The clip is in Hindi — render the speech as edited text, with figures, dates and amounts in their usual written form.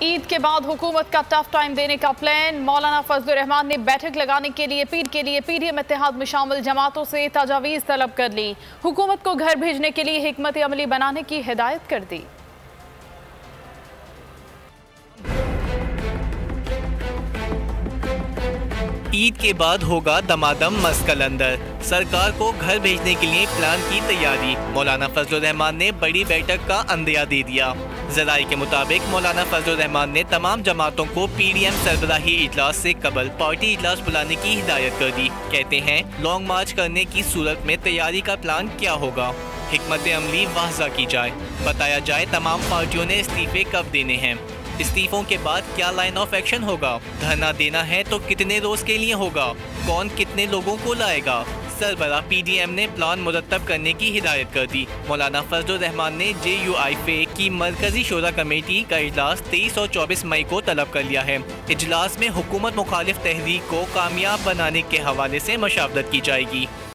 ईद के बाद हुकूमत का टफ टाइम देने का प्लान। मौलाना फजलुर रहमान ने बैठक लगाने के लिए पीडीएम इत्तेहाद में शामिल जमातों से तजावीज़ तलब कर ली। हुकूमत को घर भेजने के लिए हिकमत अमली बनाने की हिदायत कर दी। ईद के बाद होगा दमादम मस्कल अंदर। सरकार को घर भेजने के लिए प्लान की तैयारी। मौलाना फजलुर रहमान ने बड़ी बैठक का अंदिया दे दिया। ज़राए के मुताबिक मौलाना फजलुर रहमान ने तमाम जमातों को पीडीएम सरबराही इजलास से कबल पार्टी इजलास बुलाने की हिदायत कर दी। कहते हैं लॉन्ग मार्च करने की सूरत में तैयारी का प्लान क्या होगा, हिकमत अमली वाज़ा की जाए, बताया जाए तमाम पार्टियों ने इस्तीफे कब देने हैं, इस्तीफों के बाद क्या लाइन ऑफ एक्शन होगा, धरना देना है तो कितने रोज के लिए होगा, कौन कितने लोगों को लाएगा। सरबराह पीडीएम ने प्लान मुरतब करने की हिदायत कर दी। मौलाना फजलुर रहमान ने JUIFA की मरकजी शोरा कमेटी का इजलास 23 और 24 मई को तलब कर लिया है। इजलास में हुकूमत मुखालिफ तहरीक को कामयाब बनाने के हवाले से मशावरत की जाएगी।